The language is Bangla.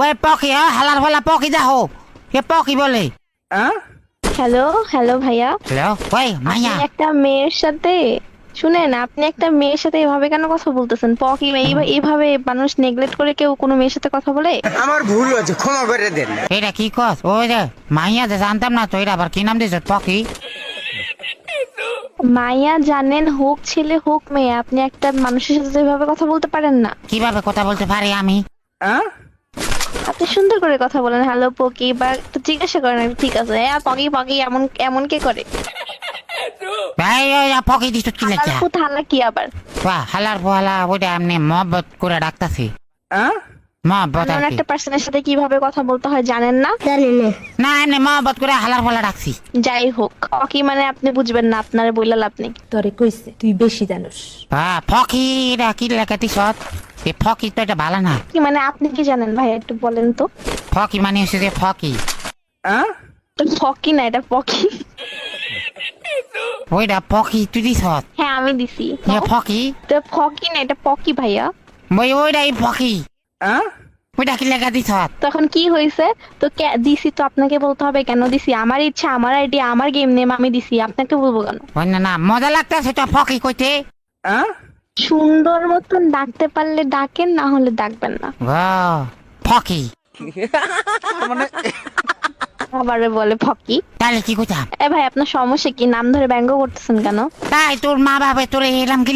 ওই পকি হালার ফালা পকি দেখো এ পকি বলে হ্যালো হ্যালো ভাইয়া, হ্যালো ওই মাইয়া আপনি একটা মেয়ের সাথে শুনেন, আপনি একটা মেয়ের সাথে এভাবে কেন কথা বলতেছেন? পকি এইভাবে মানুষ নেগলেক্ট করে কেউ কোনো মেয়ের সাথে কথা বলে? আমার ভুল হয়েছে, ক্ষমা করে দেন। এটা কি কস ওই রে মাইয়া যে জানতাম না তো এটা আবার কি নাম দিয়েছ পকি? মাইয়া জানেন, হোক ছেলে হোক মেয়ে, আপনি একটা মানুষের সাথে এভাবে কথা বলতে পারেন না। কিভাবে কথা বলতে পারি আমি? আপনি সুন্দর করে কথা বলেন, হ্যালো পকি, বা একটু জিজ্ঞাসা করেন ঠিক আছে, হ্যাঁ পকি পকি এমন এমন কে করে? ভাই ওই পকি দিছ কি লেখা? আপু থালা কি আবার? বাহ হালার ফালা ওইটা এমনি মহব্বত করে ডাকতাছি। মহব্বত আর এমন কি? একটা পার্সনের সাথে কিভাবে কথা বলতে হয় জানেন না? না এমনি মহব্বত করে হালার ফালা ডাকছি। যাই হোক, পকি মানে আপনি বুঝবেন না, আপনার বইলা লাভ নেই। তোরে কইছে তুই বেশি জানোস। ফকি এটা কি লেখা দিছ? এ ফকি তো এটা ভালো না। কি মানে আপনি কি জানেন ভাই, একটু বলেন তো। ফকি মানে হচ্ছে যে ফকি। ফকি না, এটা পকি। ওইটা পকি তুই দিছ? হ্যাঁ আমি দিছি। এ ফকি তো ফকি না, এটা পকি ভাইয়া। ওইটাই ফকি। ওইটা কি লেখা দিছ? তখন কি হয়েছে? তো দিছি তো আপনাকে বলতে হবে কেন দিছি? আমার ইচ্ছা, আমার আইডিয়া, আমার গেম নেম, আমি দিছি, আপনাকে বলবো কেন? ওই না না মজা লাগতেছে তো ফকি কইতে। সুন্দর মতন ডাকতে পারলে ডাকেন, না হলে ডাকবেন না। ফকি আবারে বলে ফকি। তাহলে কি কইতাম? এ ভাই আপনার সমস্যা কি? নাম ধরে ব্যঙ্গ করতেছেন কেন? তাই তোর মা বাবা তোরে এলাম কি